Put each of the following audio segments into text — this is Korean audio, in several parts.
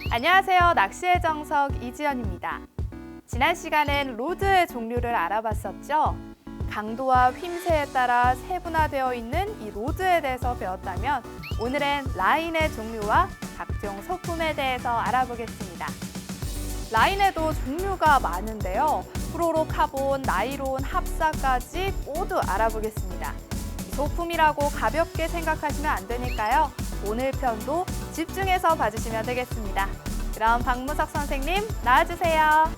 안녕하세요. 낚시의 정석 이지연입니다. 지난 시간엔 로드의 종류를 알아봤었죠. 강도와 휨새에 따라 세분화되어 있는 이 로드에 대해서 배웠다면 오늘은 라인의 종류와 각종 소품에 대해서 알아보겠습니다. 라인에도 종류가 많은데요. 프로로카본, 나이론, 합사까지 모두 알아보겠습니다. 소품이라고 가볍게 생각하시면 안 되니까요. 오늘 편도 집중해서 봐주시면 되겠습니다. 그럼 박무석 선생님 나와주세요.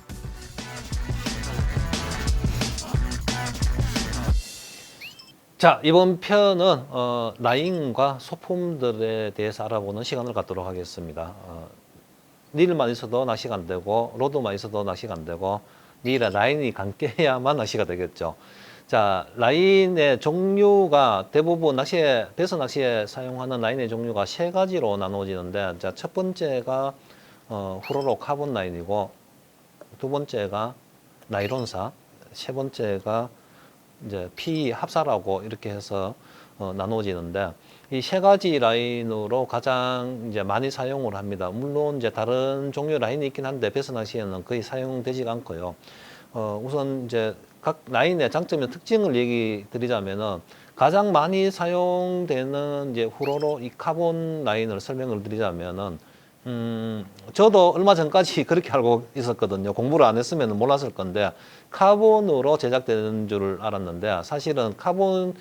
자, 이번 편은 라인과 소품들에 대해서 알아보는 시간을 갖도록 하겠습니다. 릴만 있어도 낚시가 안 되고 로드만 있어도 낚시가 안 되고 릴에 라인이 감겨야만 낚시가 되겠죠. 자, 라인의 종류가 대부분 배서 낚시에 사용하는 라인의 종류가 세 가지로 나누어지는데, 자, 첫 번째가 후로로 카본 라인이고, 두 번째가 나이론사, 세 번째가 이제 PE 합사라고 이렇게 해서 나누어지는데, 이 세 가지 라인으로 가장 이제 많이 사용을 합니다. 물론 이제 다른 종류 라인이 있긴 한데 배서 낚시에는 거의 사용되지가 않고요. 우선 이제 각 라인의 장점의 특징을 얘기 드리자면은 가장 많이 사용되는 이제 후로로 이 카본 라인을 설명을 드리자면은 저도 얼마 전까지 그렇게 알고 있었거든요. 공부를 안 했으면 몰랐을 건데 카본으로 제작되는 줄 알았는데 사실은 카본으로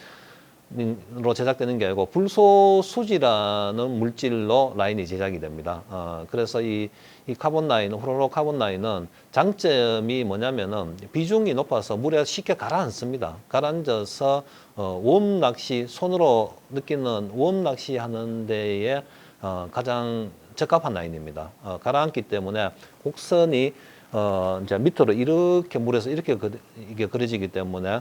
제작되는 게 아니고 불소수지라는 물질로 라인이 제작이 됩니다. 그래서 이 카본 라인, 후로로 카본 라인은 장점이 뭐냐면은 비중이 높아서 물에 쉽게 가라앉습니다. 가라앉아서 웜 낚시, 손으로 느끼는 웜 낚시 하는 데에 가장 적합한 라인입니다. 가라앉기 때문에 곡선이 이제 밑으로 이렇게 물에서 이렇게 이게 그려지기 때문에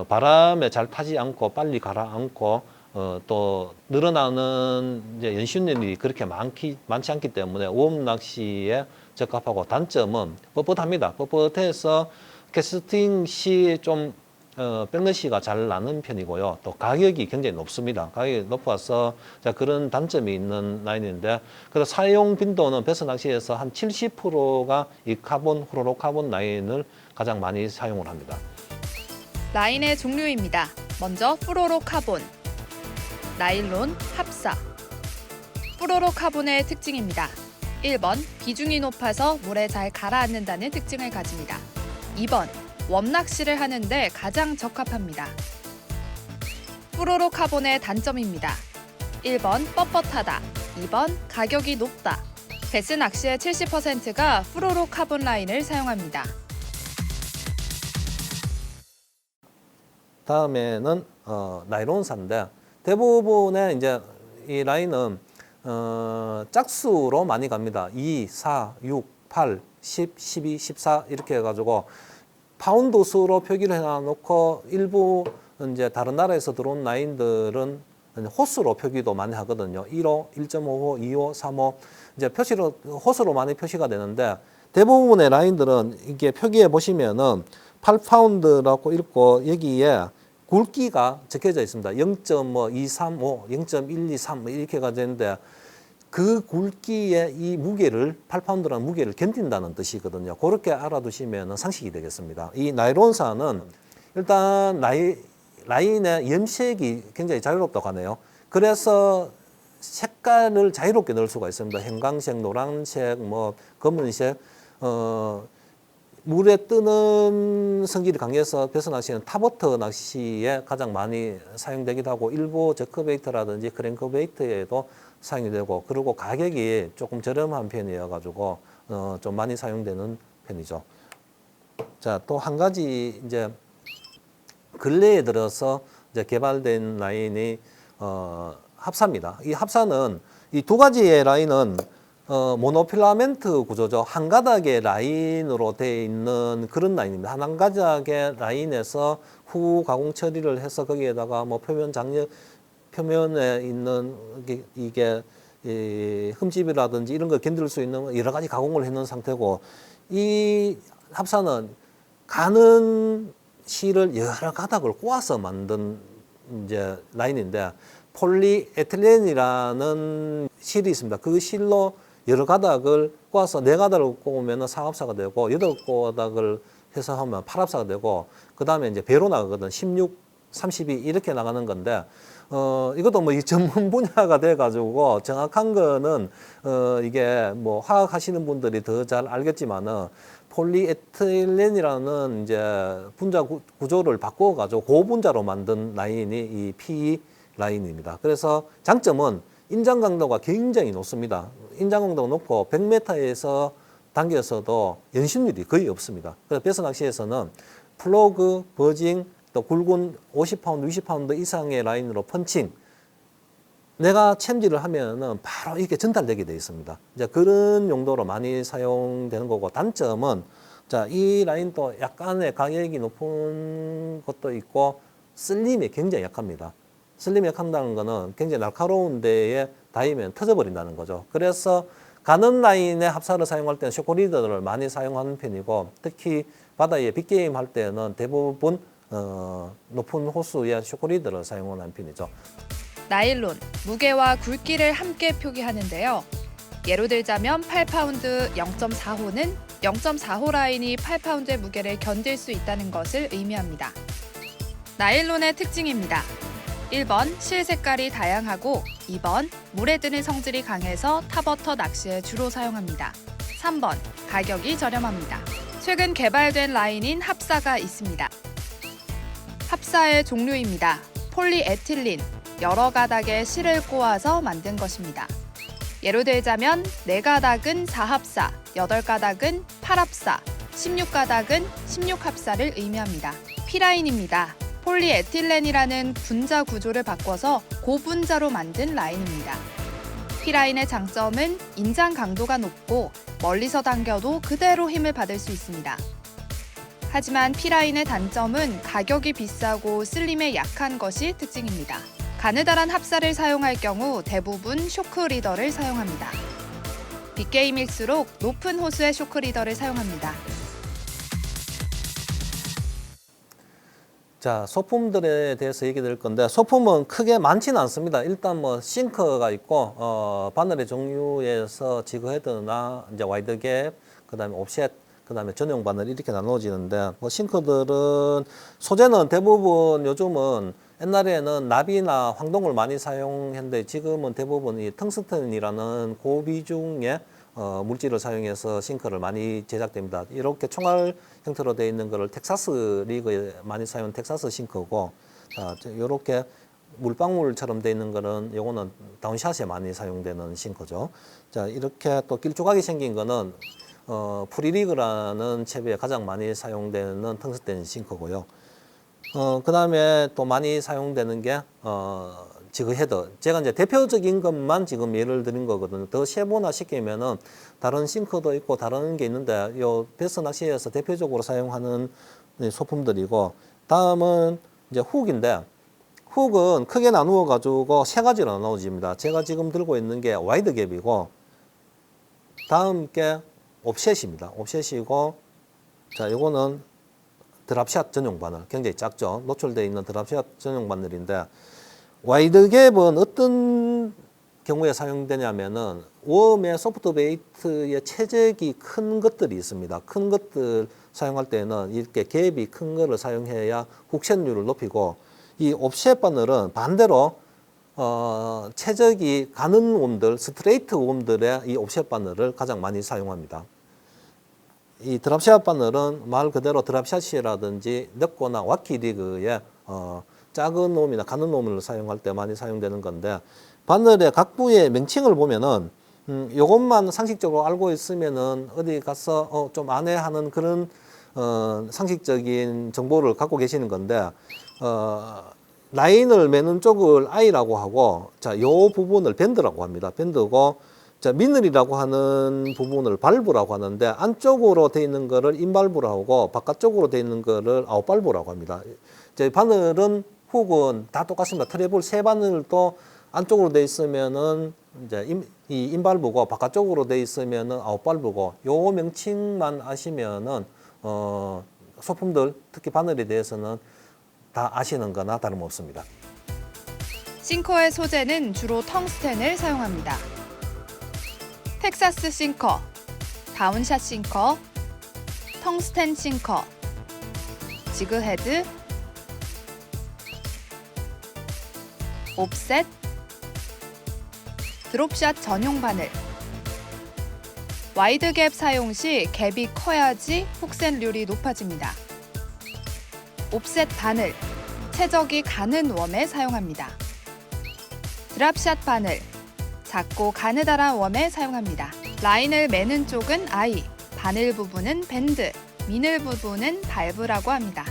바람에 잘 타지 않고 빨리 가라앉고 또 늘어나는 이제 연신율이 그렇게 많지 않기 때문에 웜 낚시에 적합하고, 단점은 뻣뻣합니다. 뻣뻣해서 캐스팅 시 좀 백러시가 잘 나는 편이고요. 또 가격이 굉장히 높습니다. 가격이 높아서 그런 단점이 있는 라인인데, 그래서 사용 빈도는 배서 낚시에서 한 70%가 이 카본, 후로로 카본 라인을 가장 많이 사용을 합니다. 라인의 종류입니다. 먼저 프로로카본, 나일론, 합사. 프로로카본의 특징입니다. 1번, 비중이 높아서 물에 잘 가라앉는다는 특징을 가집니다. 2번, 웜낚시를 하는데 가장 적합합니다. 프로로카본의 단점입니다. 1번, 뻣뻣하다. 2번, 가격이 높다. 배스 낚시의 70%가 프로로카본 라인을 사용합니다. 다음에는 나이론사인데, 대부분의 이제 이 라인은 짝수로 많이 갑니다. 2, 4, 6, 8, 10, 12, 14 이렇게 해가지고 파운드 수로 표기를 해놓고, 일부 이제 다른 나라에서 들어온 라인들은 호수로 표기도 많이 하거든요. 1호, 1.5호, 2호, 3호 이제 호수로 많이 표시가 되는데, 대부분의 라인들은 이게 표기해 보시면은 8파운드라고 읽고 여기에 굵기가 적혀져 있습니다. 0.235, 0.123 이렇게가 되는데, 그 굵기의 이 무게를, 8파운드라는 무게를 견딘다는 뜻이거든요. 그렇게 알아두시면 상식이 되겠습니다. 이 나이론사는 일단 라인의 염색이 굉장히 자유롭다고 하네요. 그래서 색깔을 자유롭게 넣을 수가 있습니다. 형광색, 노란색, 검은색, 물에 뜨는 성질이 강해서 배서 낚시는 탑워터 낚시에 가장 많이 사용되기도 하고, 일부 저크베이트라든지 크랭크베이트에도 사용이 되고, 그리고 가격이 조금 저렴한 편이어가지고 좀 많이 사용되는 편이죠. 자, 또 한 가지 이제 근래에 들어서 이제 개발된 라인이 합사입니다. 이 합사는 이 두 가지의 라인은 모노필라멘트 구조죠. 한 가닥의 라인으로 되어 있는 그런 라인입니다. 한 가닥의 라인에서 후 가공 처리를 해서 거기에다가 표면에 있는 이게 흠집이라든지 이런 걸 견딜 수 있는 여러 가지 가공을 해놓은 상태고, 이 합사는 가는 실을 여러 가닥을 꼬아서 만든 이제 라인인데, 폴리에틸렌이라는 실이 있습니다. 그 실로 여러 가닥을 꼬아서 4가닥을 꼬으면 4합사가 되고 8가닥을 해서 하면 8합사가 되고 그 다음에 이제 배로 나가거든. 16, 32 이렇게 나가는 건데 이것도 뭐 이 전문 분야가 돼가지고 정확한 거는 이게 뭐 화학 하시는 분들이 더 잘 알겠지만은 폴리에틸렌이라는 이제 분자 구조를 바꿔가지고 고분자로 만든 라인이 이 PE 라인입니다. 그래서 장점은 인장 강도가 굉장히 높습니다. 인장 강도가 높고 100m에서 당겨서도 연심률이 거의 없습니다. 그래서 배스 낚시에서는 플로그, 버징, 또 굵은 50파운드, 60파운드 이상의 라인으로 펀칭, 내가 챔질을 하면은 바로 이렇게 전달되게 되어 있습니다. 이제 그런 용도로 많이 사용되는 거고, 단점은 자, 이 라인도 약간의 가격이 높은 것도 있고 슬림이 굉장히 약합니다. 슬림이 약한다는 거는 굉장히 날카로운 데에 닿으면 터져버린다는 거죠. 그래서 가는 라인의 합사를 사용할 때는 쇼크리더를 많이 사용하는 편이고, 특히 바다에 빅게임 할 때는 대부분 높은 호수의 쇼크리더를 사용하는 편이죠. 나일론, 무게와 굵기를 함께 표기하는데요. 예로 들자면 8파운드 0.4호는 0.4호 라인이 8파운드의 무게를 견딜 수 있다는 것을 의미합니다. 나일론의 특징입니다. 1번, 실 색깔이 다양하고 2번, 물에 뜨는 성질이 강해서 탑워터 낚시에 주로 사용합니다. 3번, 가격이 저렴합니다. 최근 개발된 라인인 합사가 있습니다. 합사의 종류입니다. 폴리에틸린, 여러 가닥의 실을 꼬아서 만든 것입니다. 예로 들자면 4가닥은 4합사, 8가닥은 8합사, 16가닥은 16합사를 의미합니다. P라인입니다. 폴리에틸렌이라는 분자 구조를 바꿔서 고분자로 만든 라인입니다. P라인의 장점은 인장 강도가 높고 멀리서 당겨도 그대로 힘을 받을 수 있습니다. 하지만 P라인의 단점은 가격이 비싸고 슬림에 약한 것이 특징입니다. 가느다란 합사를 사용할 경우 대부분 쇼크 리더를 사용합니다. 빅게임일수록 높은 호수의 쇼크 리더를 사용합니다. 자, 소품들에 대해서 얘기 드릴 건데, 소품은 크게 많지는 않습니다. 일단 뭐 싱커가 있고 바늘의 종류에서 지그헤드나 이제 와이드 갭, 그다음에 옵셋, 그다음에 전용 바늘 이렇게 나눠지는데, 뭐 싱커들은 소재는 대부분 요즘은 옛날에는 납이나 황동을 많이 사용했는데 지금은 대부분 이 텅스텐이라는 고비중의 물질을 사용해서 싱커를 많이 제작됩니다. 이렇게 총알 형태로 되어 있는 것을 텍사스 리그에 많이 사용하는 텍사스 싱커고, 이렇게 물방울처럼 되어 있는 거는 요거는 다운샷에 많이 사용되는 싱커죠. 자, 이렇게 또 길쭉하게 생긴 거는 프리리그라는 채비에 가장 많이 사용되는 텅스텐 싱커고요. 그 다음에 또 많이 사용되는 게 지그헤드. 제가 이제 대표적인 것만 지금 예를 드린 거거든요. 더 세분화 시키면은 다른 싱크도 있고 다른 게 있는데, 요 베스 낚시에서 대표적으로 사용하는 소품들이고, 다음은 이제 훅인데, 훅은 크게 나누어 가지고 3가지로 나눠집니다. 제가 지금 들고 있는 게 와이드 갭이고, 다음 게 옵셋입니다. 옵셋이고, 자, 요거는 드랍샷 전용 바늘, 굉장히 작죠. 노출되어 있는 드랍샷 전용 바늘인데, 와이드 갭은 어떤 경우에 사용되냐면은 웜의 소프트 베이트의 체적이 큰 것들이 있습니다. 큰 것들 사용할 때는 이렇게 갭이 큰 거를 사용해야 훅셋률을 높이고, 이 옵셋 바늘은 반대로 체적이 가는 웜들, 스트레이트 웜들의 이 옵셋 바늘을 가장 많이 사용합니다. 이 드랍샷 바늘은 말 그대로 드랍샷이라든지 넷코나 와키리그의 작은 놈이나 가는 놈을 사용할 때 많이 사용되는 건데, 바늘의 각부의 명칭을 보면은 요것만 상식적으로 알고 있으면은 어디 가서 좀 안 해 하는 그런 상식적인 정보를 갖고 계시는 건데, 라인을 매는 쪽을 I라고 하고, 자, 요 부분을 밴드라고 합니다. 밴드고, 자, 미늘이라고 하는 부분을 발브라고 하는데, 안쪽으로 돼 있는 거를 인발브라고 하고 바깥쪽으로 돼 있는 거를 아웃발브라고 합니다. 이제 바늘은 훅은 다 똑같습니다. 트래블 세 바늘도 안쪽으로 돼 있으면은 이제 이 인발브고, 바깥쪽으로 돼 있으면은 아웃발브고, 요 명칭만 아시면은 소품들, 특히 바늘에 대해서는 다 아시는 거나 다름없습니다. 싱커의 소재는 주로 텅스텐을 사용합니다. 텍사스 싱커, 다운샷 싱커, 텅스텐 싱커, 지그헤드, 옵셋, 드롭샷 전용 바늘. 와이드 갭 사용 시 갭이 커야지 훅센률이 높아집니다. 옵셋 바늘, 최적이 가는 웜에 사용합니다. 드랍샷 바늘, 작고 가느다란 웜에 사용합니다. 라인을 매는 쪽은 아이, 바늘 부분은 밴드, 미늘 부분은 발브라고 합니다.